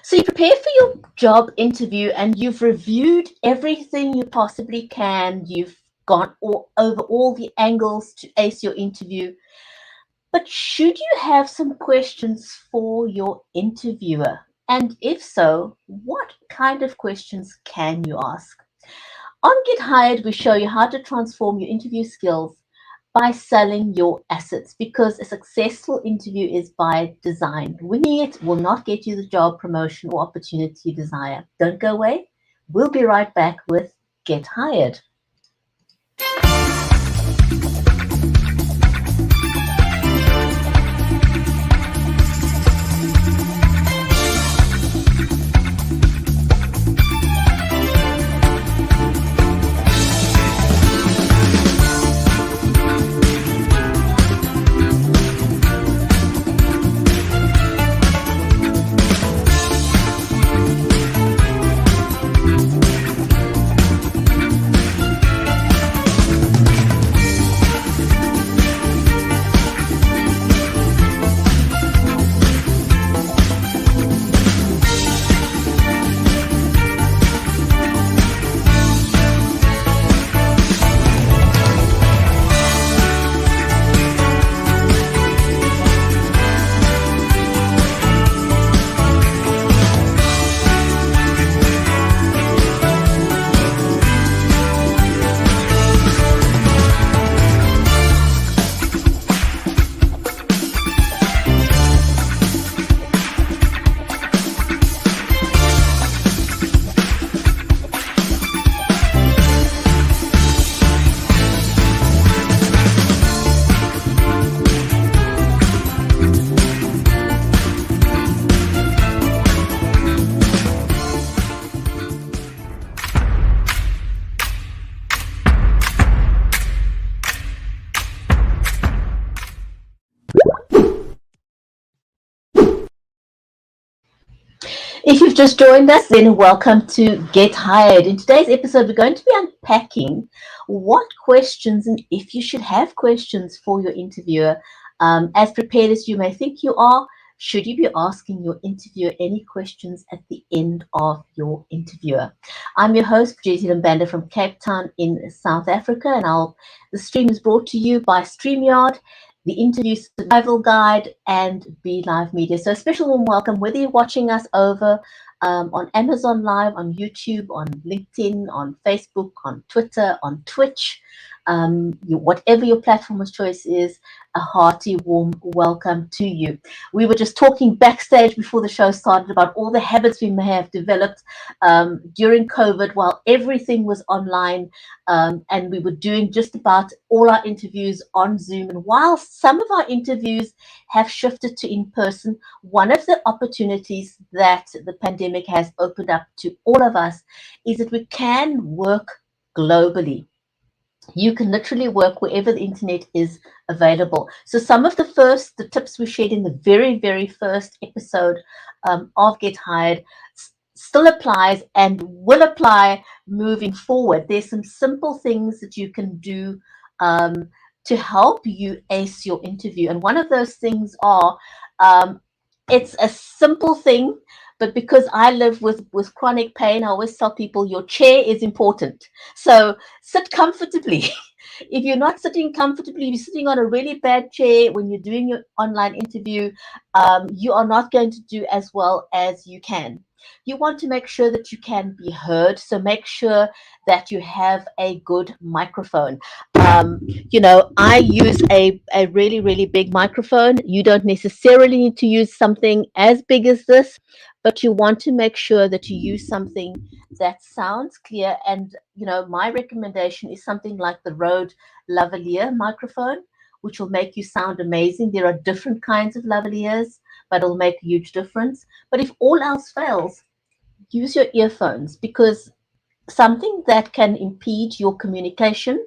So you prepare for your job interview and you've reviewed everything you possibly can. You've gone over all the angles to ace your interview. But should you have some questions for your interviewer? And if so, what kind of questions can you ask? On Get Hired, we show you how to transform your interview skills by selling your assets, because a successful interview is by design. Winging it will not get you the job, promotion, or opportunity you desire. Don't go away. We'll be right back with Get Hired. If you've just joined us, then welcome to Get Hired. In today's episode, we're going to be unpacking what questions, and if you should have questions for your interviewer. As prepared as you may think you are, should you be asking your interviewer any questions at the end of your interviewer? I'm your host, Bridgetti Lim Banda from Cape Town in South Africa, and the stream is brought to you by StreamYard, the Interview Survival Guide, and Be Live Media. So a special warm welcome, whether you're watching us over on Amazon Live, on YouTube, on LinkedIn, on Facebook, on Twitter, on Twitch, whatever your platform of choice is, a hearty, warm welcome to you. We were just talking backstage before the show started about all the habits we may have developed during COVID while everything was online, and we were doing just about all our interviews on Zoom. And while some of our interviews have shifted to in-person, one of the opportunities that the pandemic has opened up to all of us is that we can work globally. You can literally work wherever the internet is available. So some of the tips we shared in the very, very first episode of Get Hired still applies and will apply moving forward. There's some simple things that you can do to help you ace your interview. And one of those things are, it's a simple thing, but because I live with chronic pain, I always tell people your chair is important. So sit comfortably. If you're not sitting comfortably, you're sitting on a really bad chair when you're doing your online interview, you are not going to do as well as you can. You want to make sure that you can be heard. So make sure that you have a good microphone. I use a really, really big microphone. You don't necessarily need to use something as big as this, but you want to make sure that you use something that sounds clear. And, my recommendation is something like the Rode lavalier microphone, which will make you sound amazing. There are different kinds of lavaliers, but it'll make a huge difference. But if all else fails, use your earphones, because something that can impede your communication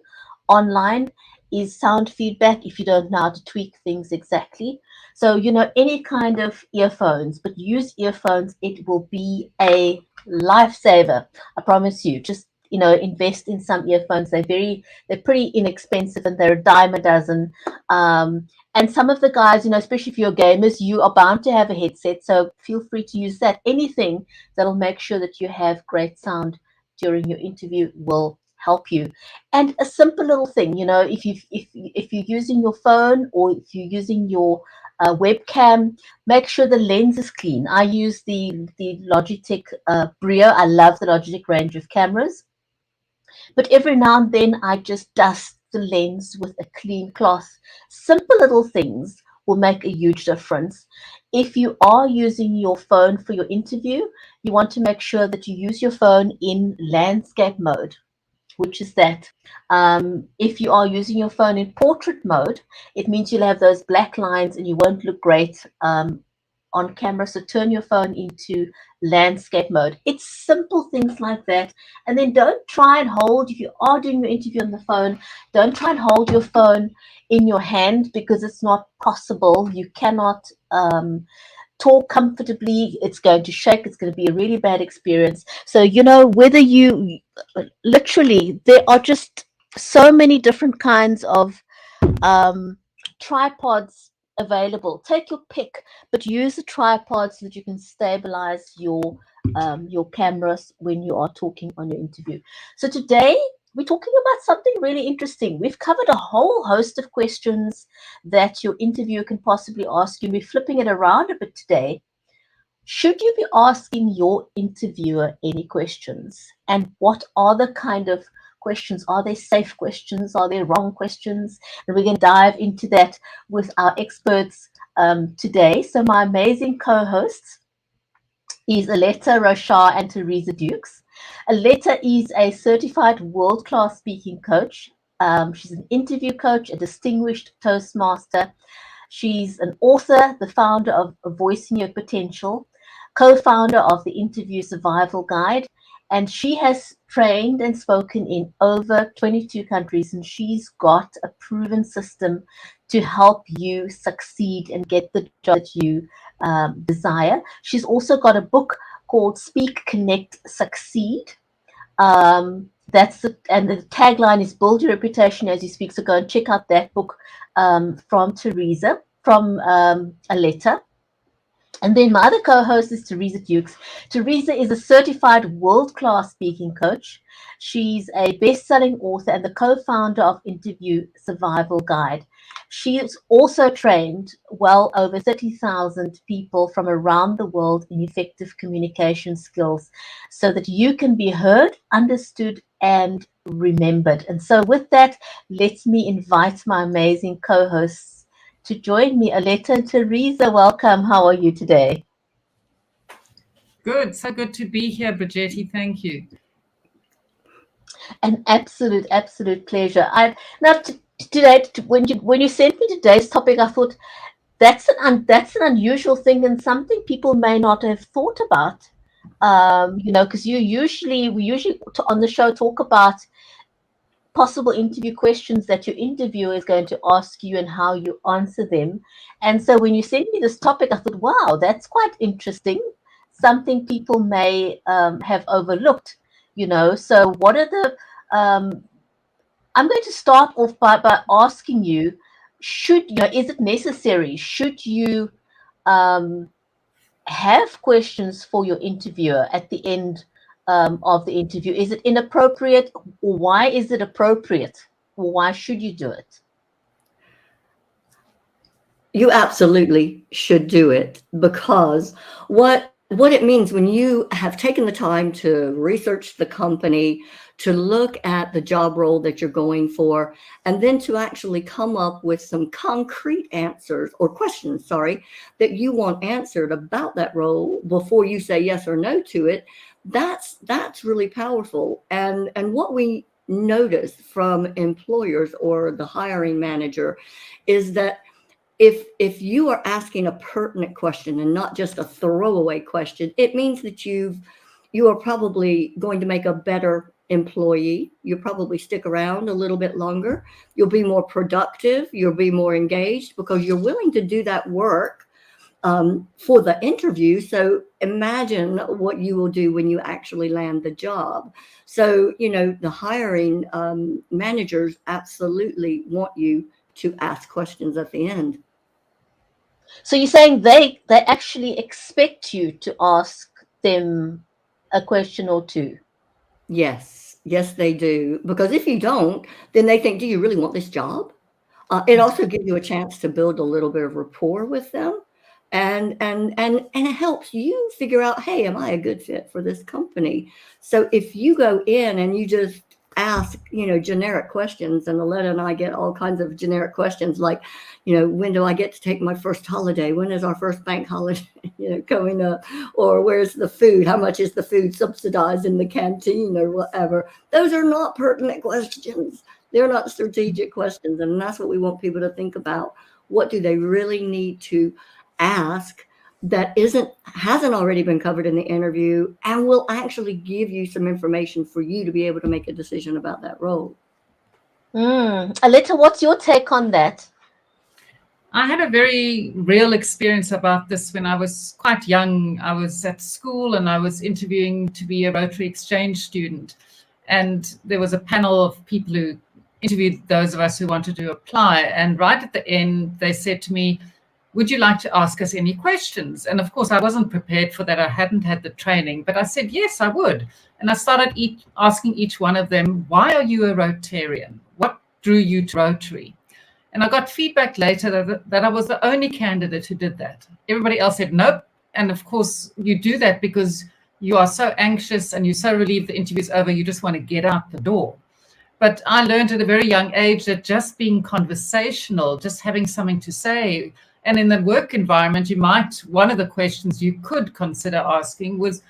online is sound feedback if you don't know how to tweak things exactly. So, any kind of earphones, but use earphones. It will be a lifesaver. I promise you. Just invest in some earphones. They're pretty inexpensive, and they're a dime a dozen. And some of the guys, especially if you're gamers, you are bound to have a headset, so feel free to use that. Anything that'll make sure that you have great sound during your interview will help you. And a simple little thing, if you're using your phone, or if you're using your webcam, make sure the lens is clean. I use the Logitech Brio. I love the Logitech range of cameras, but every now and then I just dust the lens with a clean cloth. Simple little things will make a huge difference. If you are using your phone for your interview, you want to make sure that you use your phone in landscape mode, which is that. If you are using your phone in portrait mode, it means you'll have those black lines and you won't look great on camera. So turn your phone into landscape mode. It's simple things like that. And then don't try and hold, if you are doing your interview on the phone, don't try and hold your phone in your hand, because it's not possible. You cannot talk comfortably. It's going to shake. It's going to be a really bad experience. So, whether you literally, there are just so many different kinds of tripods available. Take your pick, but use a tripod so that you can stabilize your cameras when you are talking on your interview. So today we're talking about something really interesting. We've covered a whole host of questions that your interviewer can possibly ask you. We're flipping it around a bit today. Should you be asking your interviewer any questions? And what are the kind of questions? Are they safe questions? Are they wrong questions? And we're going to dive into that with our experts today. So my amazing co-hosts is Aletta Rochat and Teresa Dukes. Aletta is a certified world-class speaking coach. She's an interview coach, a distinguished Toastmaster. She's an author, the founder of Voicing Your Potential, co-founder of the Interview Survival Guide, and she has trained and spoken in over 22 countries, and she's got a proven system to help you succeed and get the job that you desire. She's also got a book called Speak, Connect, Succeed. And the tagline is build your reputation as you speak. So go and check out that book from Aletta. And then my other co-host is Teresa Dukes. Teresa is a certified world-class speaking coach. She's a best-selling author and the co-founder of Interview Survival Guide. She's also trained well over 30,000 people from around the world in effective communication skills so that you can be heard, understood, and remembered. And so with that, let me invite my amazing co-hosts to join me. Aletta and Teresa, welcome. How are you today? Good. So good to be here, Bridgetti. Thank you. An absolute pleasure. Today, when you sent me today's topic, I thought that's an unusual thing and something people may not have thought about. Because we usually on the show talk about possible interview questions that your interviewer is going to ask you and how you answer them. And so when you sent me this topic, I thought, wow, that's quite interesting. Something people may have overlooked, So what are the I'm going to start off by asking you, is it necessary? Should you have questions for your interviewer at the end of the interview? Is it inappropriate, or why is it appropriate, or why should you do it? You absolutely should do it, because what it means when you have taken the time to research the company, to look at the job role that you're going for, and then to actually come up with some concrete answers or questions, that you want answered about that role before you say yes or no to it, that's really powerful. And what we notice from employers or the hiring manager is that if you are asking a pertinent question and not just a throwaway question, it means that you are probably going to make a better employee. You'll probably stick around a little bit longer. You'll be more productive. You'll be more engaged because you're willing to do that work for the interview. So imagine what you will do when you actually land the job. So, the hiring managers absolutely want you to ask questions at the end. So you're saying they actually expect you to ask them a question or two? Yes, they do. Because if you don't, then they think, do you really want this job? It also gives you a chance to build a little bit of rapport with them, and it helps you figure out, hey, am I a good fit for this company? So if you go in and you just ask, generic questions, and Aletta and I get all kinds of generic questions like, when do I get to take my first holiday? When is our first bank holiday, coming up? Or where's the food? How much is the food subsidized in the canteen or whatever? Those are not pertinent questions. They're not strategic questions. And that's what we want people to think about. What do they really need to ask that hasn't already been covered in the interview, and will actually give you some information for you to be able to make a decision about that role? Aletta, what's your take on that? I had a very real experience about this when I was quite young. I was at school and I was interviewing to be a Rotary Exchange student. And there was a panel of people who interviewed those of us who wanted to apply. And right at the end, they said to me, would you like to ask us any questions? And of course, I wasn't prepared for that. I hadn't had the training, but I said, yes, I would. And I started asking each one of them, why are you a Rotarian? What drew you to Rotary? And I got feedback later that I was the only candidate who did that. Everybody else said nope. And of course, you do that because you are so anxious and you're so relieved the interview's over, you just want to get out the door. But I learned at a very young age that just being conversational, just having something to say, and in the work environment, one of the questions you could consider asking was,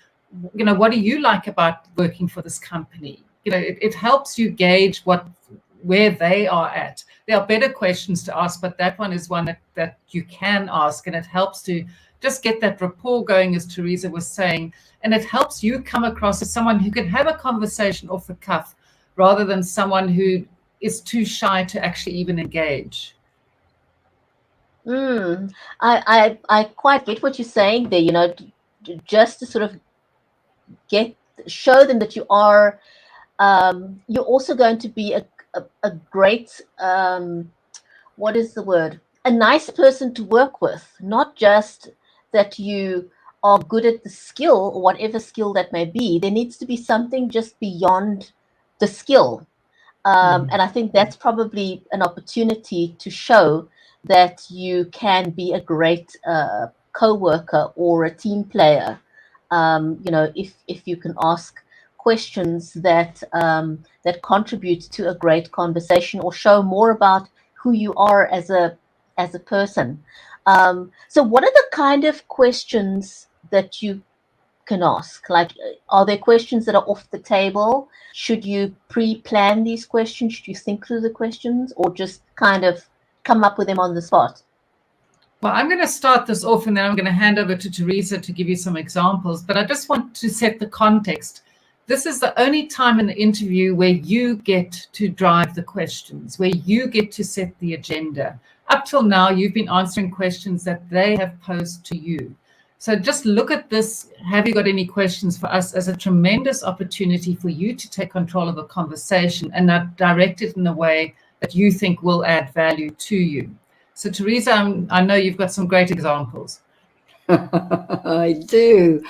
what do you like about working for this company? It helps you gauge where they are at. There are better questions to ask, but that one is one that you can ask, and it helps to just get that rapport going, as Teresa was saying, and it helps you come across as someone who can have a conversation off the cuff rather than someone who is too shy to actually even engage. I quite get what you're saying there, just to sort of show them that you are, you're also going to be a great, what is the word? A nice person to work with, not just that you are good at the skill or whatever skill that may be. There needs to be something just beyond the skill. And I think that's probably an opportunity to show that you can be a great co-worker or a team player. If you can ask questions that contribute to a great conversation or show more about who you are as a person. So what are the kind of questions that you can ask? Like, are there questions that are off the table? Should you pre-plan these questions? Should you think through the questions, or just kind of come up with them on the spot? Well, I'm going to start this off and then I'm going to hand over to Teresa to give you some examples, but I just want to set the context. This is the only time in the interview where you get to drive the questions, where you get to set the agenda. Up till now, you've been answering questions that they have posed to you. So just look at this, have you got any questions for us, as a tremendous opportunity for you to take control of a conversation and not direct it in a way that you think will add value to you. So Teresa, I know you've got some great examples. I do.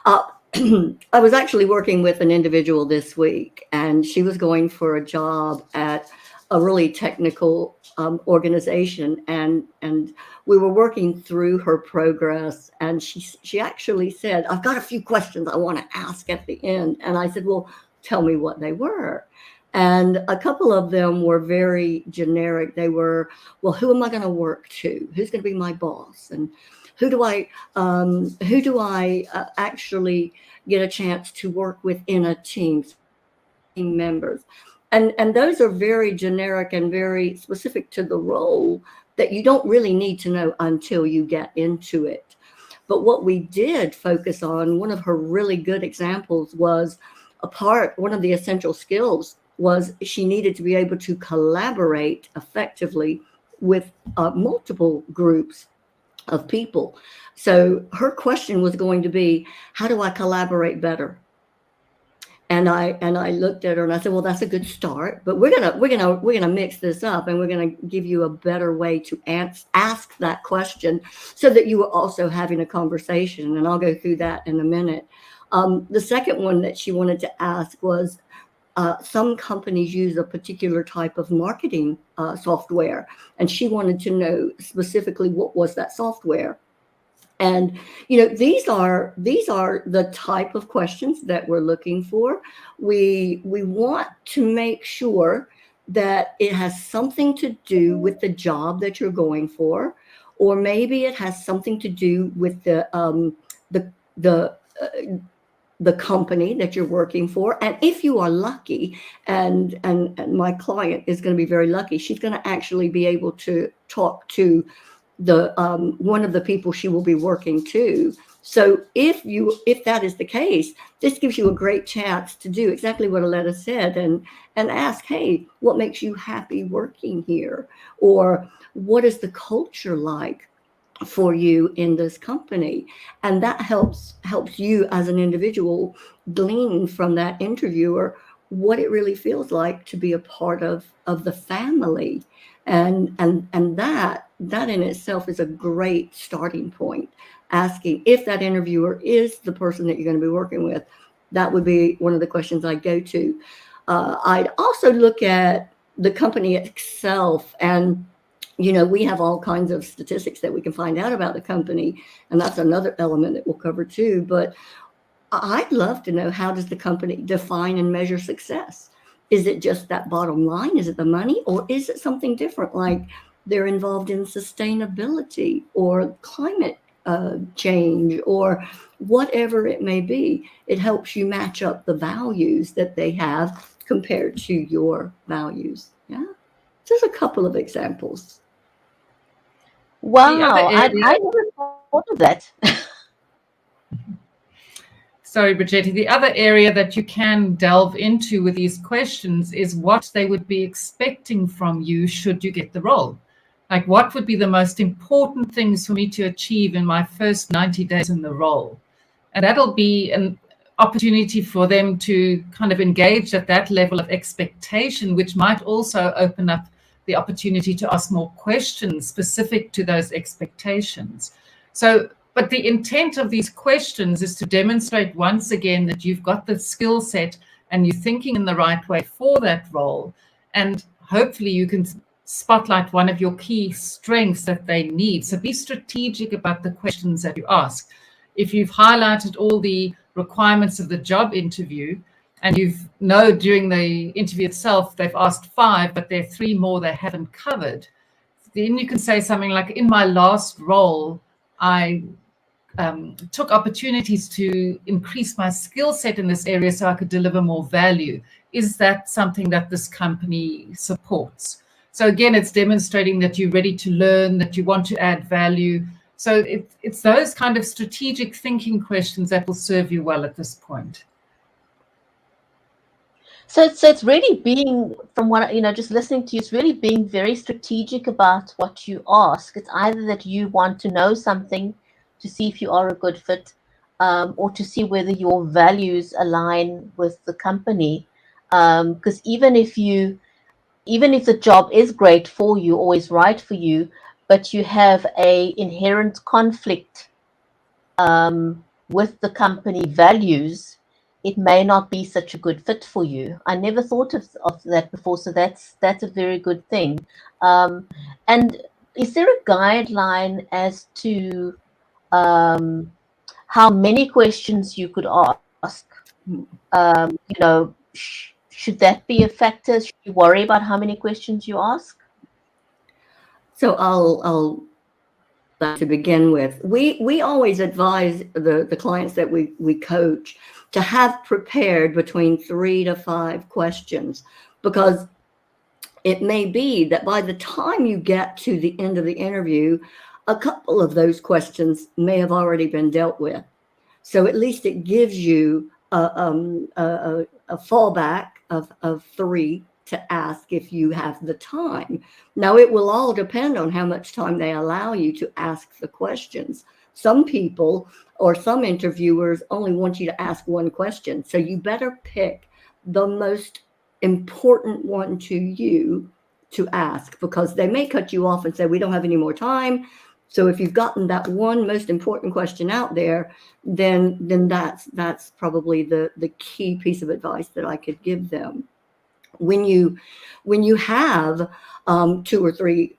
I was actually working with an individual this week, and she was going for a job at a really technical organization, and we were working through her progress, and she actually said, I've got a few questions I want to ask at the end. And I said, well, tell me what they were. And a couple of them were very generic. They were, well, who am I going to work to? Who's going to be my boss? And who do I actually get a chance to work with in a team members? And those are very generic and very specific to the role that you don't really need to know until you get into it. But what we did focus on, one of her really good examples was one of the essential skills was she needed to be able to collaborate effectively with multiple groups of people. So her question was going to be, how do I collaborate better? And I looked at her and I said, well, that's a good start, but we're gonna mix this up, and we're gonna give you a better way to ask that question so that you are also having a conversation. And I'll go through that in a minute. The second one that she wanted to ask was, some companies use a particular type of marketing software, and she wanted to know specifically what was that software. And these are the type of questions that we're looking for. We want to make sure that it has something to do with the job that you're going for, or maybe it has something to do with the company that you're working for. And if you are lucky, and my client is going to be very lucky, she's going to actually be able to talk to the one of the people she will be working to. So if that is the case, this gives you a great chance to do exactly what Aletta said, and ask, hey, what makes you happy working here? Or what is the culture like for you in this company? And that helps you as an individual glean from that interviewer what it really feels like to be a part of the family. And that in itself is a great starting point. Asking if that interviewer is the person that you're going to be working with, that would be one of the questions I'd go to. I'd also look at the company itself, and we have all kinds of statistics that we can find out about the company, and that's another element that we'll cover too. But I'd love to know, how does the company define and measure success? Is it just that bottom line? Is it the money? Or is it something different, like they're involved in sustainability or climate change, or whatever it may be? It helps you match up the values that they have compared to your values. Yeah, just a couple of examples. Wow, I never thought of that. Sorry, Bridgetti. The other area that you can delve into with these questions is what they would be expecting from you should you get the role. Like, what would be the most important things for me to achieve in my first 90 days in the role? And that'll be an opportunity for them to kind of engage at that level of expectation, which might also open up the opportunity to ask more questions specific to those expectations. But the intent of these questions is to demonstrate once again that you've got the skill set and you're thinking in the right way for that role. And hopefully you can spotlight one of your key strengths that they need. So be strategic about the questions that you ask. If you've highlighted all the requirements of the job interview, and during the interview itself, they've asked 5, but there are 3 more they haven't covered, then you can say something like, in my last role, I took opportunities to increase my skill set in this area so I could deliver more value. Is that something that this company supports? So again, it's demonstrating that you're ready to learn, that you want to add value. So it's those kind of strategic thinking questions that will serve you well at this point. So it's really being, from what just listening to you, it's really being very strategic about what you ask. It's either that you want to know something to see if you are a good fit, or to see whether your values align with the company. Because even if the job is great for you or is right for you, but you have a inherent conflict with the company values, it may not be such a good fit for you. I never thought of that before, so that's a very good thing. And is there a guideline as to how many questions you could ask? Should that be a factor? Should you worry about how many questions you ask? So I'll to begin with, we always advise the clients that we coach to have prepared between 3 to 5 questions, because it may be that by the time you get to the end of the interview, a couple of those questions may have already been dealt with. So at least it gives you a fallback of 3 to ask if you have the time. Now, it will all depend on how much time they allow you to ask the questions. Some people or some interviewers only want you to ask one question. So you better pick the most important one to you to ask, because they may cut you off and say, we don't have any more time. So if you've gotten that one most important question out there, then that's probably the key piece of advice that I could give them. When you have 2 or 3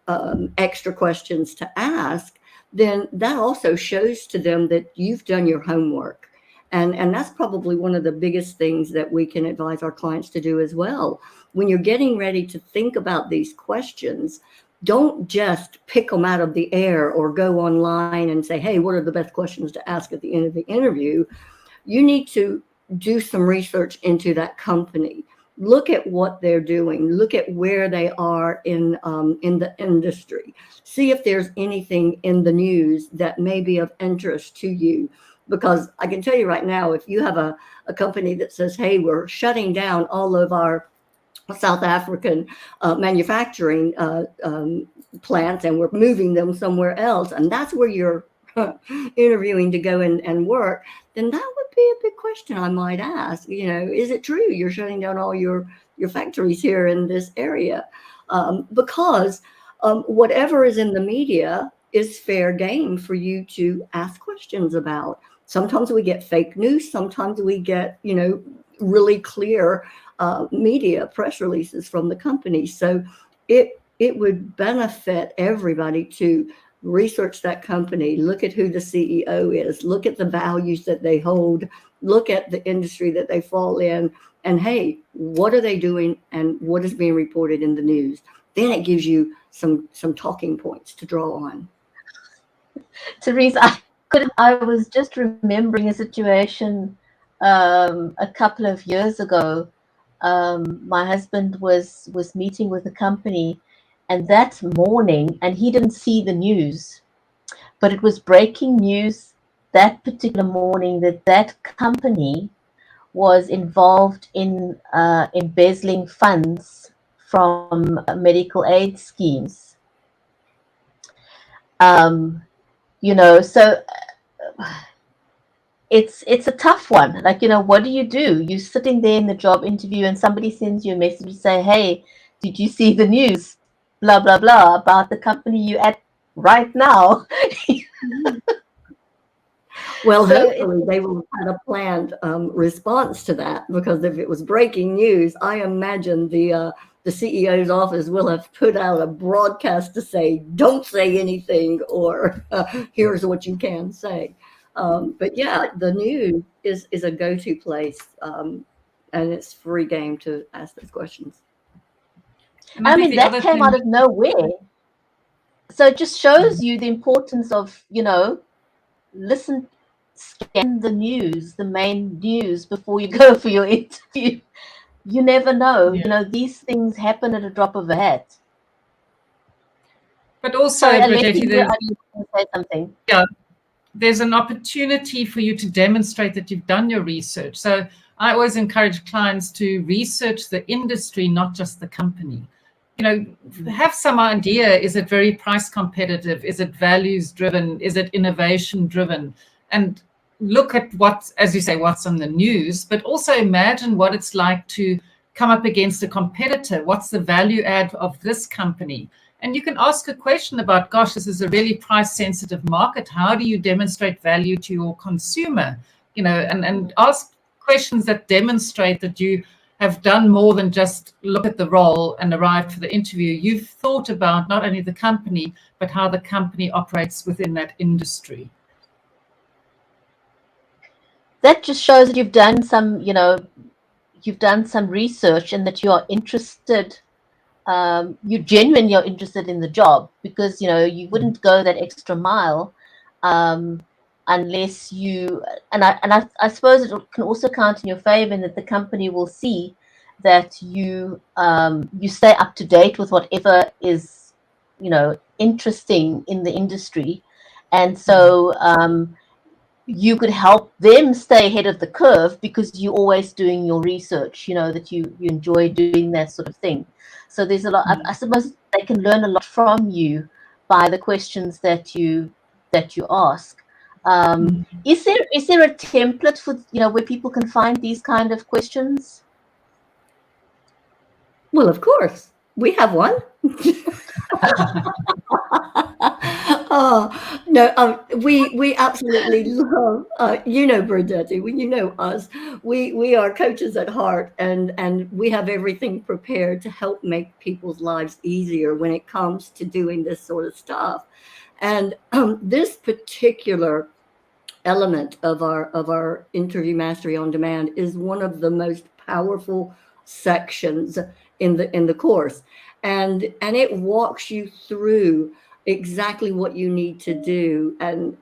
extra questions to ask, then that also shows to them that you've done your homework. And that's probably one of the biggest things that we can advise our clients to do as well. When you're getting ready to think about these questions, don't just pick them out of the air or go online and say, hey, what are the best questions to ask at the end of the interview? You need to do some research into that company. Look at what they're doing. Look at where they are in the industry. See if there's anything in the news that may be of interest to you. Because I can tell you right now, if you have a company that says, hey, we're shutting down all of our South African manufacturing plants and we're moving them somewhere else, and that's where you're interviewing to go and work, then that would be a big question I might ask. Is it true you're shutting down all your factories here in this area? Because whatever is in the media is fair game for you to ask questions about. Sometimes we get fake news. Sometimes we get, really clear media press releases from the company. So it would benefit everybody to research that company, look at who the CEO is, look at the values that they hold, look at the industry that they fall in, and hey, what are they doing and what is being reported in the news? Then it gives you some talking points to draw on. Teresa, I was just remembering a situation a couple of years ago. My husband was meeting with a company, and that morning, and he didn't see the news, but it was breaking news that particular morning that company was involved in embezzling funds from medical aid schemes. So it's a tough one. Like, what do? You're sitting there in the job interview and somebody sends you a message to say, hey, did you see the news? Blah, blah, blah, about the company you're at right now. Well, so hopefully they will have a planned response to that, because if it was breaking news, I imagine the CEO's office will have put out a broadcast to say, don't say anything, or here's what you can say. But yeah, the news is a go-to place, and it's free game to ask those questions. I mean, that came out of nowhere. So it just shows you the importance of, scan the news, the main news, before you go for your interview. You never know. Yeah. These things happen at a drop of a hat. But also, Bridgetti, say something. Yeah, there's an opportunity for you to demonstrate that you've done your research. So I always encourage clients to research the industry, not just the company. Have some idea. Is it very price competitive? Is it values driven? Is it innovation driven? And look at as you say, what's on the news, but also imagine what it's like to come up against a competitor. What's the value add of this company? And you can ask a question about, gosh, this is a really price sensitive market. How do you demonstrate value to your consumer? And ask questions that demonstrate that you have done more than just look at the role and arrive for the interview. You've thought about not only the company, but how the company operates within that industry. That just shows that you've done some, research, and that you are interested. You genuinely are interested in the job, because you wouldn't go that extra mile unless you. And I suppose it can also count in your favor, in that the company will see that you stay up to date with whatever is interesting in the industry, and so you could help them stay ahead of the curve because you're always doing your research, that you enjoy doing that sort of thing. So there's a lot, I suppose they can learn a lot from you by the questions that you ask. Is there a template for, where people can find these kind of questions? Well, of course, we have one. Oh, no, we absolutely love, Bridgetti, you know us. We are coaches at heart, and we have everything prepared to help make people's lives easier when it comes to doing this sort of stuff. And this particular element of our interview mastery on demand is one of the most powerful sections in the course, and it walks you through exactly what you need to do. And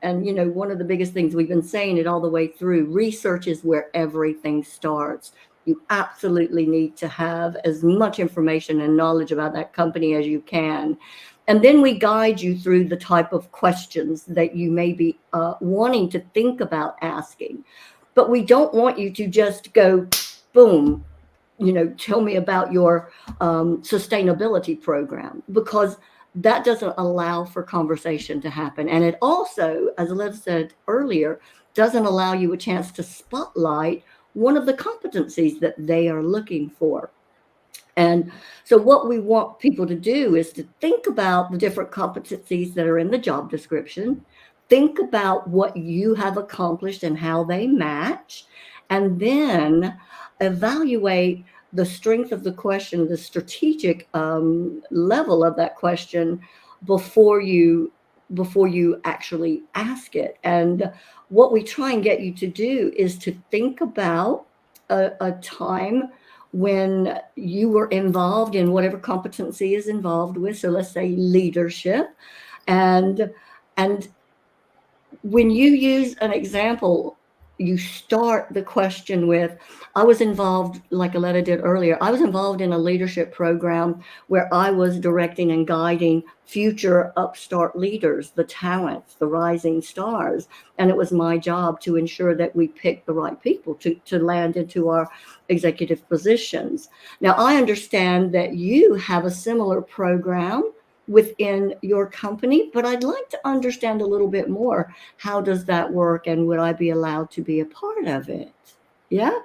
one of the biggest things, we've been saying it all the way through, research is where everything starts. You absolutely need to have as much information and knowledge about that company as you can. And then we guide you through the type of questions that you may be wanting to think about asking. But we don't want you to just go, boom, tell me about your sustainability program, because that doesn't allow for conversation to happen. And it also, as Aletta said earlier, doesn't allow you a chance to spotlight one of the competencies that they are looking for. And so what we want people to do is to think about the different competencies that are in the job description, think about what you have accomplished and how they match, and then evaluate the strength of the question, the strategic level of that question before you actually ask it. And what we try and get you to do is to think about a time when you were involved in whatever competency is involved with. So let's say leadership, and when you use an example, you start the question with, I was involved, like Aletta did earlier, I was involved in a leadership program where I was directing and guiding future upstart leaders, the talents, the rising stars. And it was my job to ensure that we picked the right people to land into our executive positions. Now, I understand that you have a similar program within your company, but I'd like to understand a little bit more. How does that work, and would I be allowed to be a part of it? Yeah.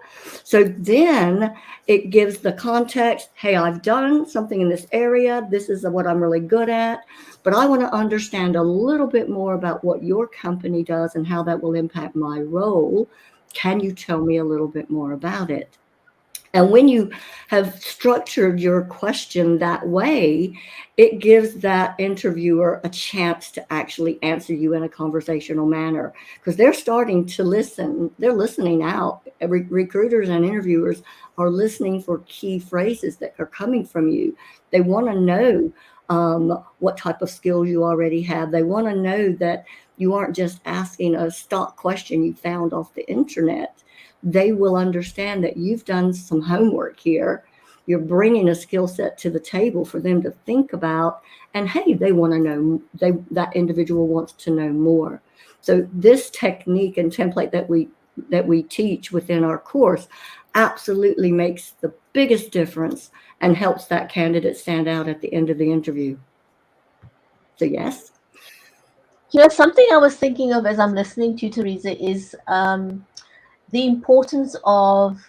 So then it gives the context. Hey, I've done something in this area. This is what I'm really good at, but I want to understand a little bit more about what your company does and how that will impact my role. Can you tell me a little bit more about it? And when you have structured your question that way, it gives that interviewer a chance to actually answer you in a conversational manner, because they're starting to listen. They're listening out. Recruiters and interviewers are listening for key phrases that are coming from you. They want to know what type of skills you already have. They want to know that you aren't just asking a stock question you found off the internet. They will understand that you've done some homework here. You're bringing a skill set to the table for them to think about. And hey, they want to know, that individual wants to know more. So this technique and template that we teach within our course absolutely makes the biggest difference and helps that candidate stand out at the end of the interview. So yes. Something I was thinking of as I'm listening to you, Teresa, is the importance of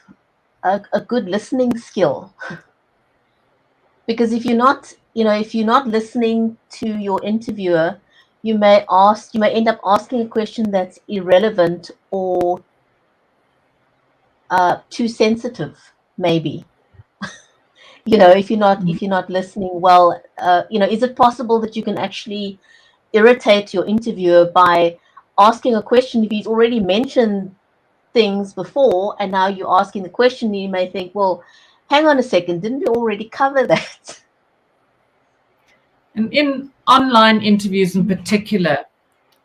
a good listening skill. Because if you're not listening to your interviewer, you may end up asking a question that's irrelevant or too sensitive, maybe. If you're not listening well, is it possible that you can actually irritate your interviewer by asking a question if he's already mentioned things before, and now you're asking the question, you may think, well, hang on a second, didn't we already cover that? And in online interviews in particular,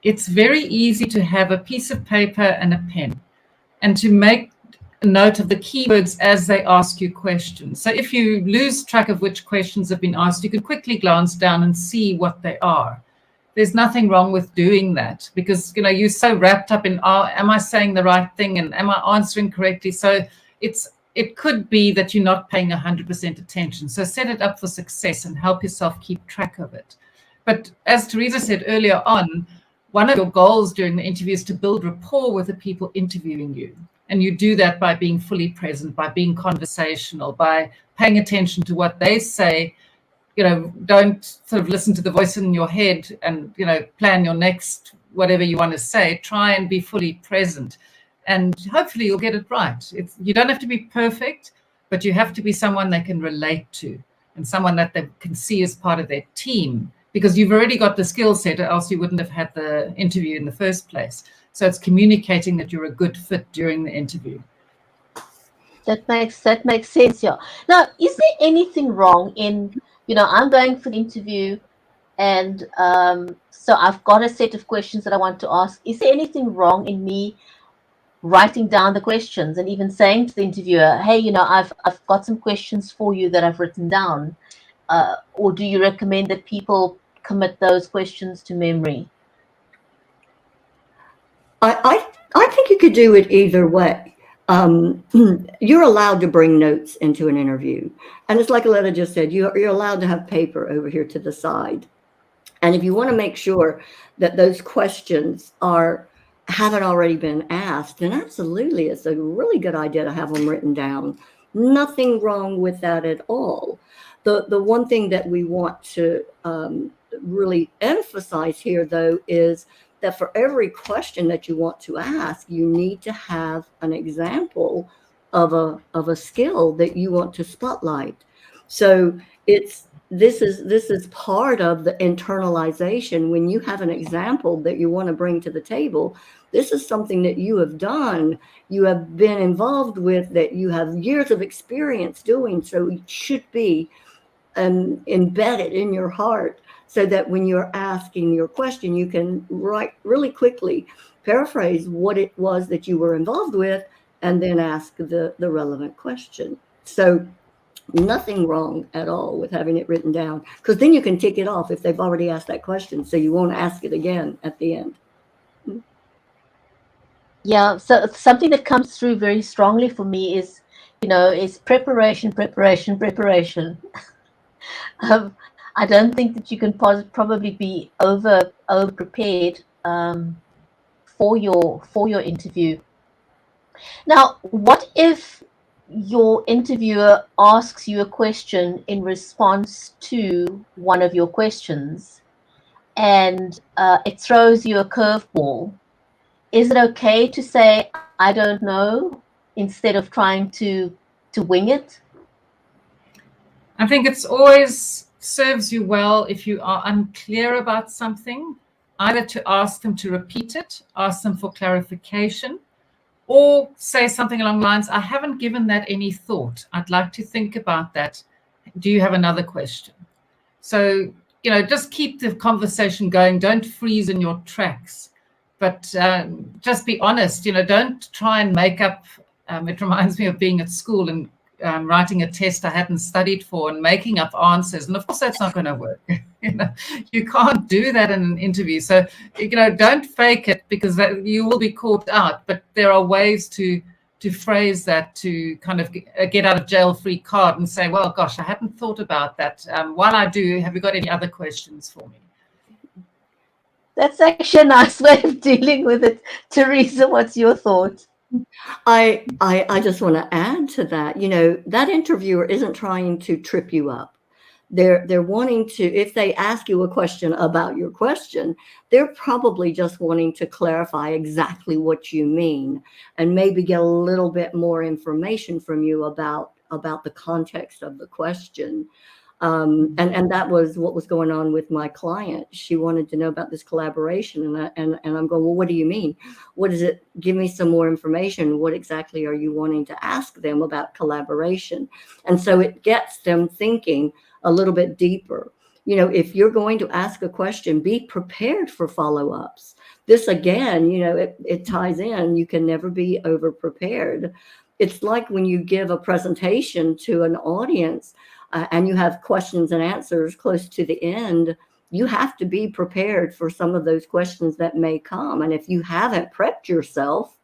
it's very easy to have a piece of paper and a pen and to make a note of the keywords as they ask you questions. So if you lose track of which questions have been asked, you can quickly glance down and see what they are. there's nothing wrong with doing that, because you're so wrapped up in, oh, am I saying the right thing and am I answering correctly? So it could be that you're not paying 100% attention. So set it up for success and help yourself keep track of it. But as Teresa said earlier on, one of your goals during the interview is to build rapport with the people interviewing you. And you do that by being fully present, by being conversational, by paying attention to what they say. Don't sort of listen to the voice in your head and, plan your next whatever you want to say. Try and be fully present. And hopefully you'll get it right. You don't have to be perfect, but you have to be someone they can relate to and someone that they can see as part of their team, because you've already got the skill set, or else you wouldn't have had the interview in the first place. So it's communicating that you're a good fit during the interview. That makes sense, yeah. Now, is there anything wrong in, I'm going for the interview, and so I've got a set of questions that I want to ask. Is there anything wrong in me writing down the questions and even saying to the interviewer, hey, I've got some questions for you that I've written down? Or do you recommend that people commit those questions to memory? I think you could do it either way. You're allowed to bring notes into an interview. And it's like Aletta just said, you're allowed to have paper over here to the side. And if you want to make sure that those questions haven't already been asked, then absolutely, it's a really good idea to have them written down. Nothing wrong with that at all. The one thing that we want to really emphasize here, though, is that for every question that you want to ask, you need to have an example of a skill that you want to spotlight. So this is part of the internalization. When you have an example that you want to bring to the table, this is something that you have done, you have been involved with, that you have years of experience doing. So it should be embedded in your heart, so that when you're asking your question, you can write really quickly, paraphrase what it was that you were involved with, and then ask the relevant question. So nothing wrong at all with having it written down, because then you can tick it off if they've already asked that question, so you won't ask it again at the end. Yeah, so something that comes through very strongly for me is, is preparation. I don't think that you can probably be over prepared for your interview. Now, what if your interviewer asks you a question in response to one of your questions, and it throws you a curveball? Is it okay to say, I don't know, instead of trying to wing it? I think it's always serves you well if you are unclear about something, either to ask them to repeat it, ask them for clarification, or say something along the lines, I haven't given that any thought. I'd like to think about that. Do you have another question? So, just keep the conversation going. Don't freeze in your tracks, but just be honest. Don't try and make up. It reminds me of being at school and writing a test I hadn't studied for and making up answers. And of course, that's not going to work. You can't do that in an interview. So, don't fake it, because you will be caught out. But there are ways to phrase that, to kind of get out of jail free card and say, well, gosh, I hadn't thought about that. While I do, have you got any other questions for me? That's actually a nice way of dealing with it. Teresa, what's your thought? I just want to add to that, that interviewer isn't trying to trip you up. They're wanting to, if they ask you a question about your question, they're probably just wanting to clarify exactly what you mean, and maybe get a little bit more information from you about the context of the question. And that was what was going on with my client. She wanted to know about this collaboration, and I'm going, well, what do you mean? What is it? Give me some more information. What exactly are you wanting to ask them about collaboration? And so it gets them thinking a little bit deeper. If you're going to ask a question, be prepared for follow-ups. This again, it ties in. You can never be over prepared. It's like when you give a presentation to an audience, and you have questions and answers close to the end, you have to be prepared for some of those questions that may come. And if you haven't prepped yourself,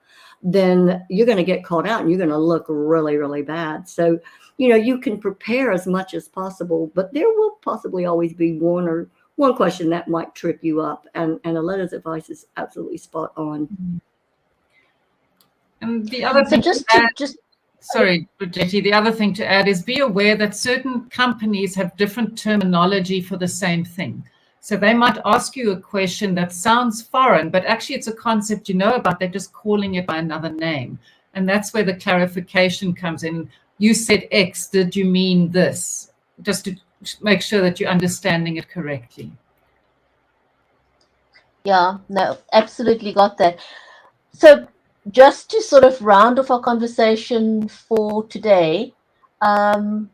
then you're going to get caught out and you're going to look really, really bad. So, you can prepare as much as possible, but there will possibly always be one question that might trip you up. And Aletta's advice is absolutely spot on. And the other thing sorry, Bridgetti, the other thing to add is be aware that certain companies have different terminology for the same thing. So they might ask you a question that sounds foreign, but actually it's a concept you know about. They're just calling it by another name. And that's where the clarification comes in. You said X, did you mean this? Just to make sure that you're understanding it correctly. Yeah, no, absolutely got that. So just to sort of round off our conversation for today, in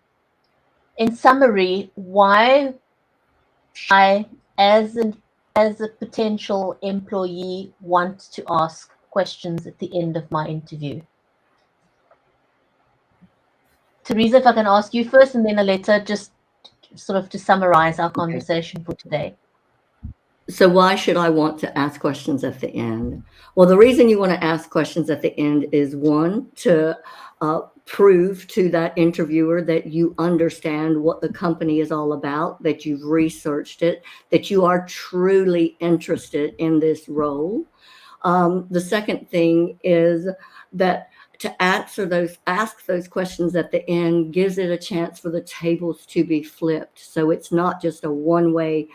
summary, why should I, as a potential employee, want to ask questions at the end of my interview? Teresa, if I can ask you first, and then Aletta, just sort of to summarize our conversation for today. So why should I want to ask questions at the end? Well, the reason you want to ask questions at the end is, one, to prove to that interviewer that you understand what the company is all about, that you've researched it, that you are truly interested in this role. The second thing is that to ask those questions at the end gives it a chance for the tables to be flipped. So it's not just a one-way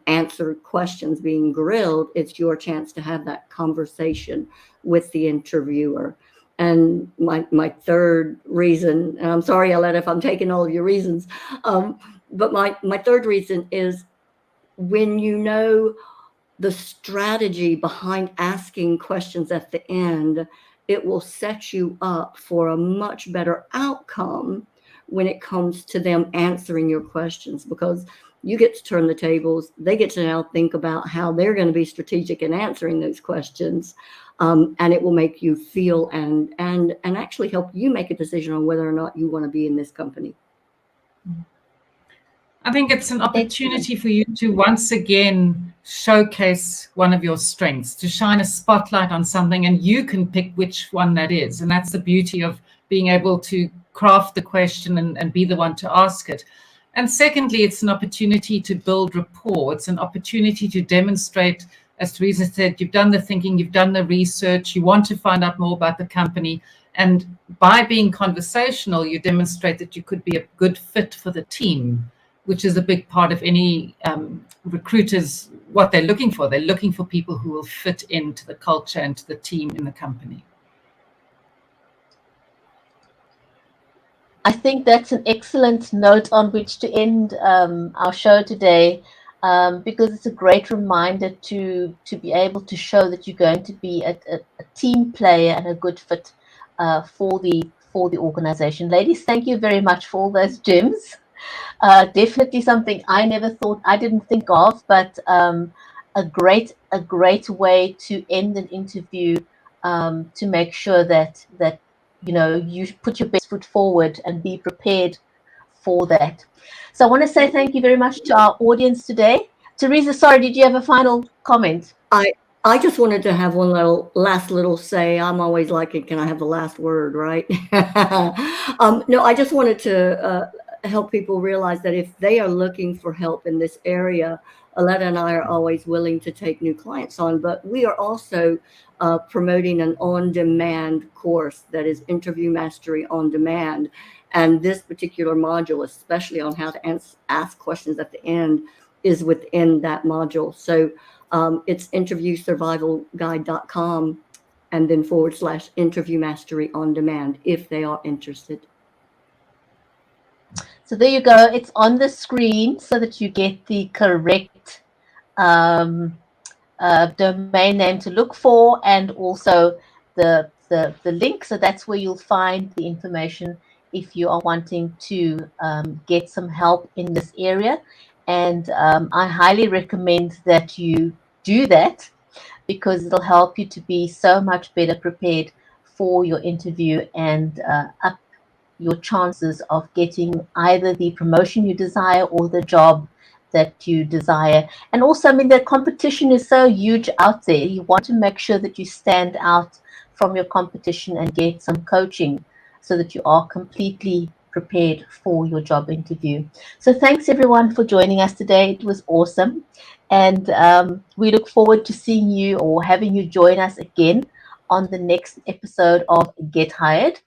answer questions being grilled. It's your chance to have that conversation with the interviewer. And my third reason, and I'm sorry, Aletta, if I'm taking all of your reasons, but my third reason is, when you know the strategy behind asking questions at the end, it will set you up for a much better outcome when it comes to them answering your questions, because you get to turn the tables. They get to now think about how they're going to be strategic in answering those questions. And it will make you feel and actually help you make a decision on whether or not you want to be in this company. I think it's an opportunity for you to once again showcase one of your strengths, to shine a spotlight on something, and you can pick which one that is. And that's the beauty of being able to craft the question and be the one to ask it. And secondly, it's an opportunity to build rapport. It's an opportunity to demonstrate, as Teresa said, you've done the thinking, you've done the research, you want to find out more about the company. And by being conversational, you demonstrate that you could be a good fit for the team, which is a big part of any recruiters, what they're looking for. They're looking for people who will fit into the culture and to the team in the company. I think that's an excellent note on which to end our show today, because it's a great reminder to be able to show that you're going to be a team player and a good fit for the organization. Ladies, thank you very much for all those gems. Definitely something I didn't think of, but a great way to end an interview, to make sure that you put your best foot forward and be prepared for that. So I want to say thank you very much to our audience today. Teresa, sorry, did you have a final comment? I just wanted to have one last little say. I'm always like, can I have the last word, right? No, I just wanted to help people realize that if they are looking for help in this area, Aletta and I are always willing to take new clients on, but we are also promoting an on-demand course that is Interview Mastery on Demand. And this particular module, especially on how to ask questions at the end, is within that module. So it's interviewsurvivalguide.com and then / Interview Mastery on Demand if they are interested. So there you go. It's on the screen so that you get the correct domain name to look for, and also the link. So that's where you'll find the information if you are wanting to get some help in this area. And I highly recommend that you do that, because it'll help you to be so much better prepared for your interview and up your chances of getting either the promotion you desire or the job that you desire. And also, I mean, the competition is so huge out there. You want to make sure that you stand out from your competition and get some coaching so that you are completely prepared for your job interview. So thanks everyone for joining us today. It was awesome. And we look forward to seeing you or having you join us again on the next episode of Get Hired.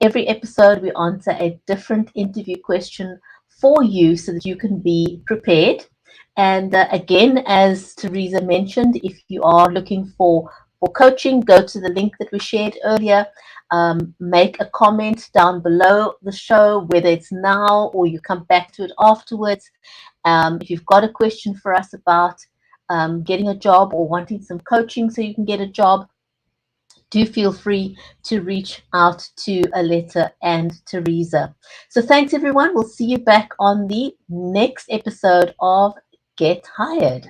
Every episode, we answer a different interview question for you so that you can be prepared. And again, as Teresa mentioned, if you are looking for coaching, go to the link that we shared earlier. Make a comment down below the show, whether it's now or you come back to it afterwards. If you've got a question for us about getting a job or wanting some coaching so you can get a job, do feel free to reach out to Aletta and Teresa. So thanks everyone. We'll see you back on the next episode of Get Hired.